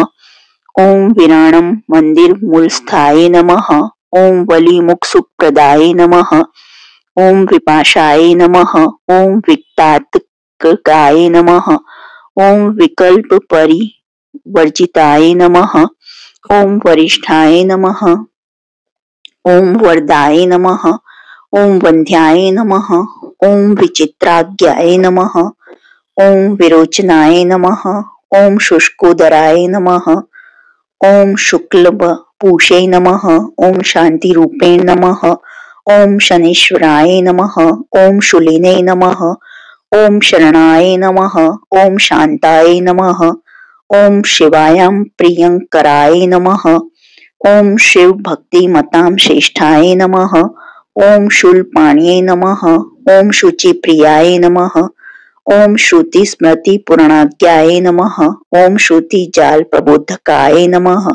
ओम विराणम मंदिर मूलस्थाय नमः। ओम वलिमुख सुप्रदाय नमः। ओम विपाशाय नमः। ओम विक्तात्काय नमः। ओम विकल्प परिवर्जिताय नमः। ओम वरिष्ठाय नमः। ओम वरदाय नमः। ओम वंध्याय नमः। ओम विचित्राज्ञाय नमः। ओम विरोचनाय नमः। ओम शुष्कोदराय नमः। ओम शुक्लपूषे नमः। ओम शांति रूपेण नमः। ओम शनीश्वराय नमः। ओम शूलिने नमः। ओम शरणाय नमः। ओम शांताय नमः। ओम शिवायां प्रियंकराय नमः। ओम शिव भक्ति मतां श्रेष्ठाय नमः। ओम शूलपाण्ये नमः। ओम शुचि प्रियाय नमः। ओम श्रुति स्मृति पुराणाज्ञाय नमः। ओम श्रुति जाल प्रबोधकाय नमः।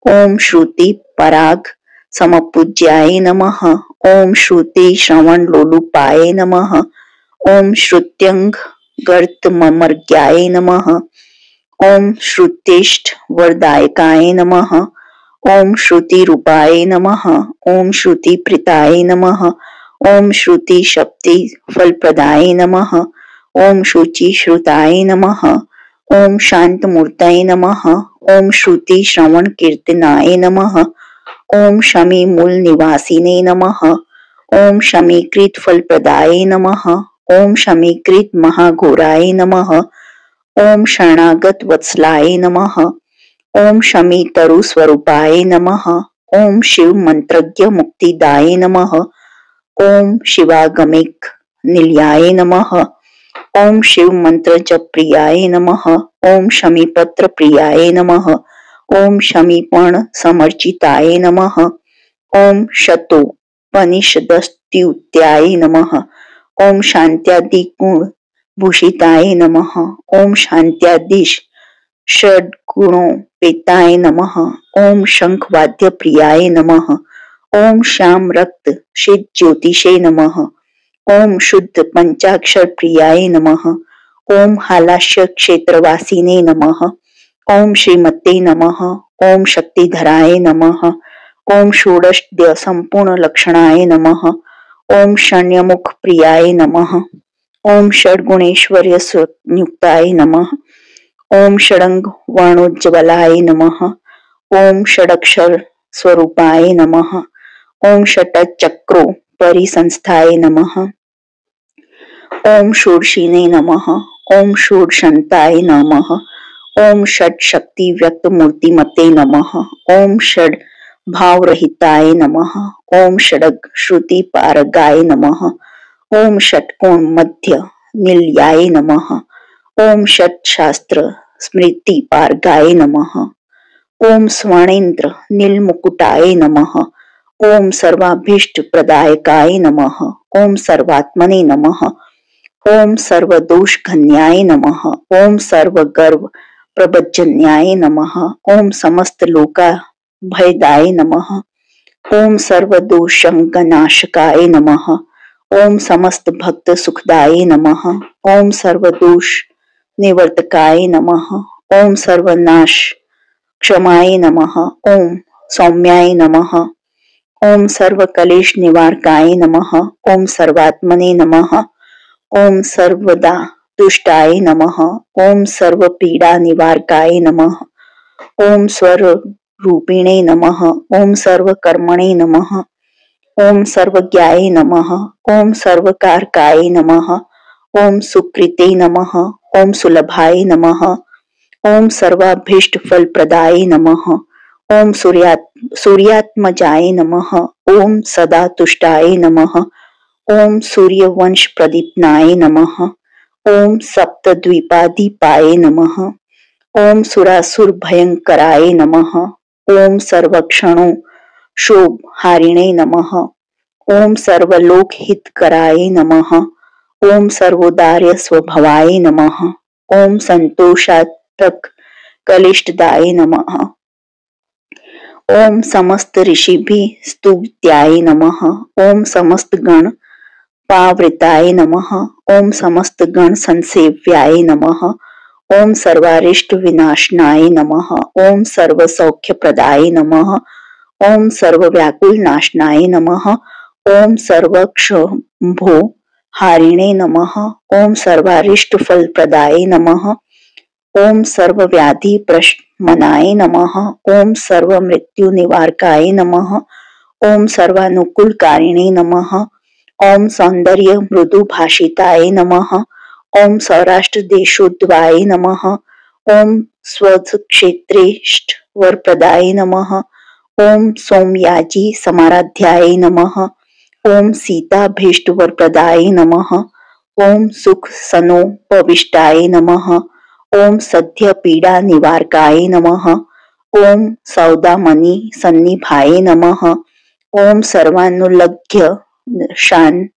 ओम श्रुति पराग समपूज्याय नमः। ओम श्रुति श्रवण लोलुपाय नमः। ओम श्रुत्यंग गर्त ममर्ग्याय नमः। ओम श्रुतिष्ठ वरदायकाय नमः। ओम श्रुति रूपाय नमः। ओम श्रुति प्रीताय नमः। ओम श्रुति शक्ति फलप्रदाय नमः। ओम शुचि श्रुताय नमः। ओम शांत मूर्तये नमः। ओम श्रुति श्रवण कीर्तनाय नमः। ओम शमी मूल निवासिने नमः। ओम शमीकृत फलप्रदाय नमः। ओम शमीकृत महाघोराय नमः। ओम शरणागत वत्सलाय नमः। ओम शमी तरु स्वरूपाय नमः। ओम शिव मंत्रज्ञ मुक्तिदाय नमः। ओम शिवागमिक निलयाय नमः। ओम शिव मंत्र जप प्रियाय नमः। ओम शमी पत्र प्रियाय नमः। ओम शमीपर्ण समर्चिताय नमः। ओम शतो पनिषदस्त्युत्याय नमः। ओम शांत्यादि गुण भूषिताय नमः। ओम शांत्यादिश षड्गुणों पेताय नमः। ओम शंख वाद्य प्रियाय नमः। ओम श्याम रक्त शीत ज्योतिषे नमः। ओम शुद्ध पंचाक्षर प्रियाय नमः। ओम हालाश्य क्षेत्रवासिने नमः। ओम श्रीमते नमः। ओम शक्तिधराय नमः। ओम षोडशद्य संपूर्ण लक्षणाय नमः। ओम शण्यमुख प्रियाय नमः। ओम षड्गुणेश्वर्य संयुक्ताय नमः। ओम षडंग वर्णोज्ज्वलाय नमः। ओम षडक्षर स्वरूपाय नमः। ओम षटचक्रो परिसंस्थाय नमः। ओम षोडशीने नमः। ओम षोडशंताय नमः। ओम षट शक्ति व्यक्त मूर्तिमते नमः। ओम षड भावरहिताय नमः। ओम षडग श्रुति पारगाय नमः। ओम षटकोण मध्य निलयाय नमः। ओम षट शास्त्र स्मृति पारगाय नमः। ओम स्वर्णेन्द्र नीलमुकुटाय नमः। ओम सर्वाभीष्ट प्रदायकाय नमः। ओम सर्वात्मने नमः। ओम सर्वदोष घन्याय नमः। ओम सर्वगर्व प्रबज्जन्याय नमः। ओम समस्त लोका भयदाय नमः। ओम सर्वदोषंगनाशकाय नमः। ओम समस्त भक्त सुखदाय नमः। ओम सर्वदोष निवर्तकाय नमः। ओम सर्वनाश क्षमाय नमः। ओम सौम्याय नमः। ओम सर्वकलेश निवारकाय नमः। ओम सर्वात्मने नमः। ओम सर्वदा तुष्टाय नमः। ओम सर्वपीडा निवारकाय नमः। ओम स्वरूपिणे नमः। ओम सर्वकर्मणे नमः। ओम सर्वज्ञाय नमः। ओम सर्वकारकाय नमः। ओम सुकृते नमः। ओम सुलभाय नमः। ओम सर्वाभीष्ट फलप्रदाय नमः। ओम सूर्यात्मजाय नमः। ओम सदा तुष्टाय नमः। ओम सूर्यवंश प्रदीप्नाय नमः। ओम सप्तद्वीपाधिपाय नमः। ओम सुरासुर भयंकराय नमः। ओम सर्वक्षणों शोभ हारिणे नमः। ओम सर्वलोक हितकराय नमः। ओम सर्वोदार्य स्वभावाय नमः। ओम संतोषात्मक कलिष्ठदाय नमः। ओम समस्त ऋषिभि स्तुत्याय नमः। ओम समस्त गण पावृताय नमः। ओम समस्त गण संसेव्याय नमः। ओम सर्वारिष्ट विनाशनाय नमः। ओम सर्व सौख्य प्रदाय नमः। ओम सर्वव्याकुल नाशनाय नमः। ओम सर्वक्षोभो हारिणे नमः। ओम सर्वारिष्ट फल प्रदाय नमः। ओम सर्वव्याधि प्रशमनाय नमः। ओम सर्वमृत्यु निवारकाय नमः। ओम सर्वानुकूलकारिणे नमः। ओम सौंदर्य मृदु भाषिताय नमः। ओम सौराष्ट्र देशोद्वाय नमः। ओम स्वक्षेत्रेष्ठ वरप्रदाय नमः। ओम सोमयाजी समाराध्याय नमः। ओम सीता भीष्ट वरप्रदाय नमः। ओम सुख सनोपविष्टाय नमः। ओम सद्य पीड़ा निवारकाय नमः। ओम सौदामणि सन्निभाय नमः। ओम सर्वानुलग्य शानाय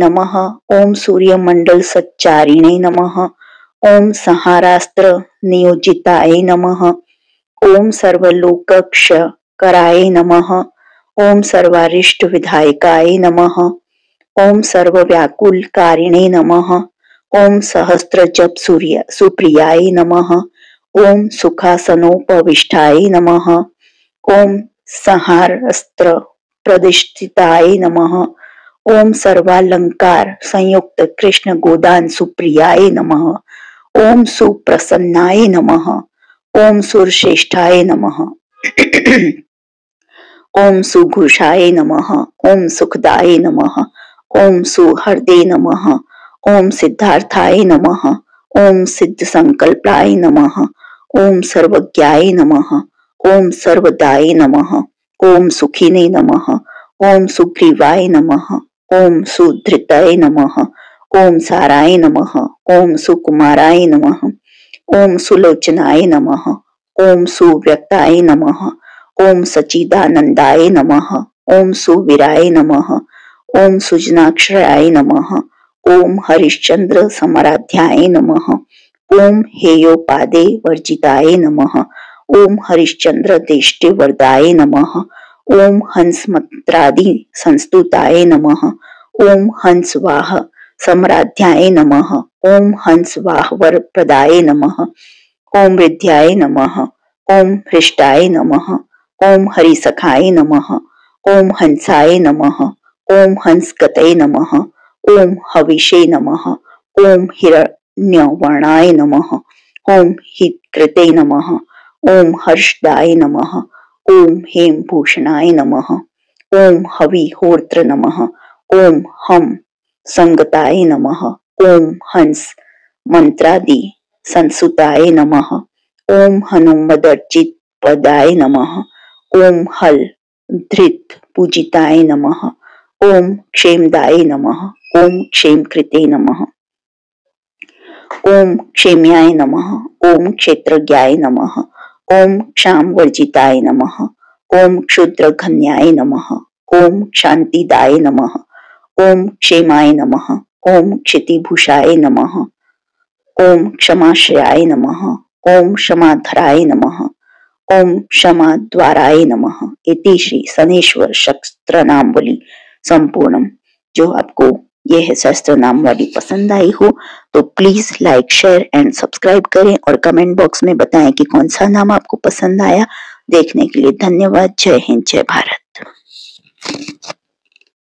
नमः। ओम सूर्यमंडल सच्चारिणे नमः। ओम संहारास्त्र नियोजिताय नमः। ओम सर्वलोकक्षकराय नमः। ओम सर्वारिष्ट विधायकाय नमः। ओम सर्वव्याकुलकारिणे नमः। ओम सहस्त्र जप सूर्य सुप्रियाय नमः। ओम सुखासनोपविष्टाय नमः। ओम संहारस्त्र प्रतिष्ठिताय नमः। ओम सर्वालंकार संयुक्त कृष्ण गोदान सुप्रियाय नमः। ओम सुप्रसन्नाय नमः। ओम सुरश्रेष्ठाय नमः। ओम सुघोषाय नमः। ओम सुखदाय नमः। ओम सुहृदे नमः। ओम सिद्धार्थाय नमः। ओम सिद्ध संकल्पाय नमः। ओम सर्वज्ञाय नमः। ओम सर्वदाय नमः। ओम सुखिने नमः। ओम सुग्रीवाय नमः। ओम सुधृताय नमः। ओम साराय नमः। ओम सुकुमाराय नमः। ओम सुलोचनाय नमः। ओम सुव्यक्ताय नमः। ओम सच्चिदानंदाय नमः। ओम सुवीराय नमः। ओम सुजनाक्षराय नमः। ओम हरिश्चंद्र समराध्याय नमः। ओम हेयोपादे वर्जिताय नमः। ओम हरिश्चंद्र देष्टे वरदाय नमः। ओम हंसमत्रादि संस्तुताय नमः। ओम हंसवाह समराध्याय नमः। ओम हंसवाह वरप्रदाय नमः। ओम विद्याय नमः। ओम हृष्टाय नमः। ओम हरिसखाय नमः। ओम हंसाय नमः। ओम हंसगतये नमः। ओम हविषे नमः। ओम हिरण्यवर्णाय नमः। ओम हितकृते नमः। ओम हर्षदाय नमः। ओम हेमभूषणाय नमः। ओम हविहोत्र नमः। ओम हम संगताय नमः। ओम हंस मंत्रादि संसुताय नमः। ओम हनुमदर्चित पदाय नमः। ओम हल धृत पूजिताय नमः। ओम क्षेमदाय नमः। ओम क्षेमकृते नमः। ओम क्षेम्याय नमः। ओम क्षेत्रज्ञाय नमः। ओम क्षामवर्जिताय नमः। ओम क्षुद्रघन्याय नमः। ओम शांतिदाय नमः। ओम क्षेमाय नमः। ओम क्षितिभूषाय नमः। ओम क्षमाश्रयाय नमः। ओम क्षमाधराय नमः। ओम क्षमाद्वाराय नमः। इति श्री शनेश्वर सहस्त्रनामावली संपूर्णम। जो आपको यह सहस्त्र नाम वाली पसंद आई हो तो please like share and subscribe करें और कमेंट बॉक्स में बताएं कि कौन सा नाम आपको पसंद आया। देखने के लिए धन्यवाद। जय हिंद, जय भारत।